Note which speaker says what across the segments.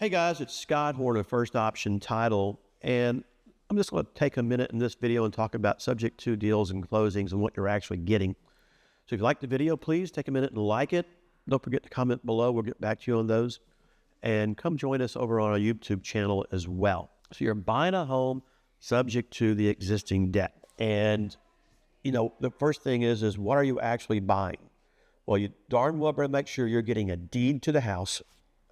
Speaker 1: Hey guys, it's Scott Horne of First Option Title, and I'm just going to take a minute in this video and talk about subject to deals and closings and what you're actually getting. So if you like the video, please take a minute and like it. Don't forget to comment below. We'll get back to you on those. And come join us over on our YouTube channel as well. So you're buying a home subject to the existing debt. And, you know, the first thing is what are you actually buying? Well, you darn well better make sure you're getting a deed to the house,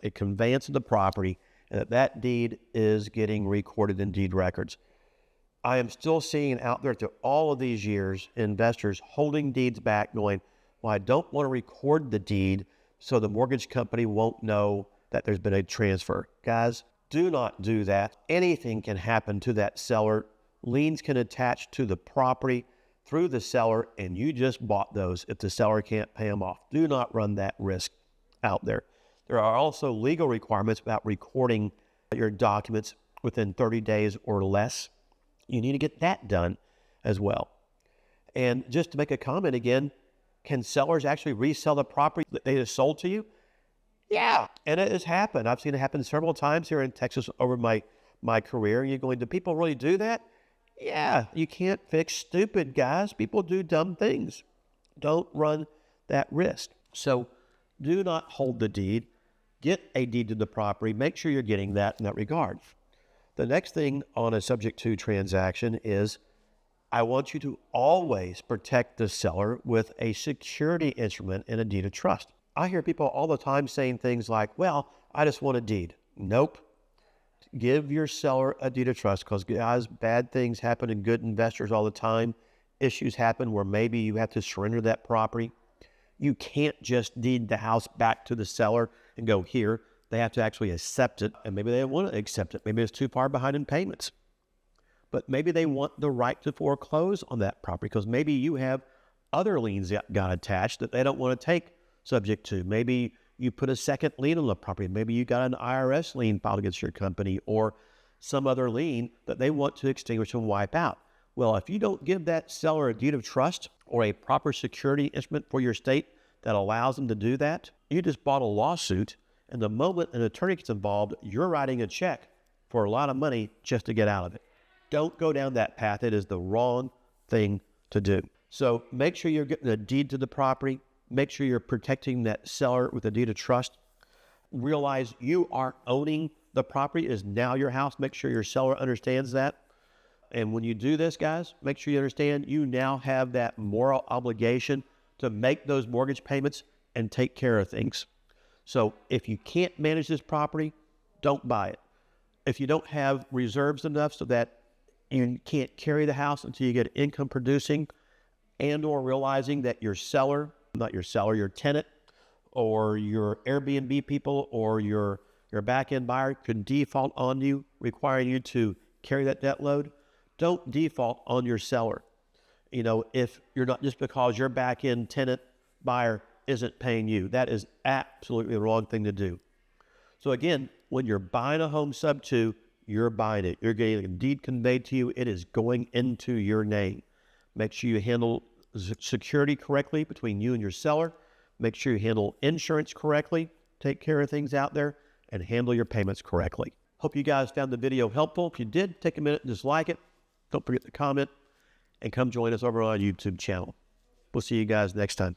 Speaker 1: a conveyance of the property, and that deed is getting recorded in deed records. I am still seeing out there through all of these years, investors holding deeds back going, well, I don't want to record the deed so the mortgage company won't know that there's been a transfer. Guys, do not do that. Anything can happen to that seller. Liens can attach to the property through the seller, and you just bought those if the seller can't pay them off. Do not run that risk out there. There are also legal requirements about recording your documents within 30 days or less. You need to get that done as well. And just to make a comment again, can sellers actually resell the property that they just sold to you? Yeah, and it has happened. I've seen it happen several times here in Texas over my career. You're going, do people really do that? Yeah, you can't fix stupid, guys. People do dumb things. Don't run that risk. So do not hold the deed. Get a deed to the property. Make sure you're getting that in that regard. The next thing on a subject to transaction is I want you to always protect the seller with a security instrument and a deed of trust. I hear people all the time saying things like, well, I just want a deed. Nope. Give your seller a deed of trust because, guys, bad things happen in good investors all the time. Issues happen where maybe you have to surrender that property. You can't just deed the house back to the seller and go here. They have to actually accept it, and maybe they don't want to accept it. Maybe it's too far behind in payments. But maybe they want the right to foreclose on that property because maybe you have other liens that got attached that they don't want to take subject to. Maybe you put a second lien on the property. Maybe you got an IRS lien filed against your company or some other lien that they want to extinguish and wipe out. Well, if you don't give that seller a deed of trust or a proper security instrument for your estate that allows them to do that, you just bought a lawsuit, and the moment an attorney gets involved, you're writing a check for a lot of money just to get out of it. Don't go down that path. It is the wrong thing to do. So make sure you're getting a deed to the property. Make sure you're protecting that seller with a deed of trust. Realize you are owning the property. It is now your house. Make sure your seller understands that. And when you do this, guys, make sure you understand you now have that moral obligation to make those mortgage payments and take care of things. So if you can't manage this property, don't buy it. If you don't have reserves enough so that you can't carry the house until you get income producing, and or realizing that your seller, not your seller, your tenant or your Airbnb people or your back-end buyer could default on you, requiring you to carry that debt load, don't default on your seller. You know, if you're not, just because your back-end tenant buyer isn't paying you, that is absolutely the wrong thing to do. So again, when you're buying a home sub to, you're buying it. You're getting a deed conveyed to you. It is going into your name. Make sure you handle security correctly between you and your seller. Make sure you handle insurance correctly. Take care of things out there and handle your payments correctly. Hope you guys found the video helpful. If you did, take a minute and just like it. Don't forget to comment and come join us over on our YouTube channel. We'll see you guys next time.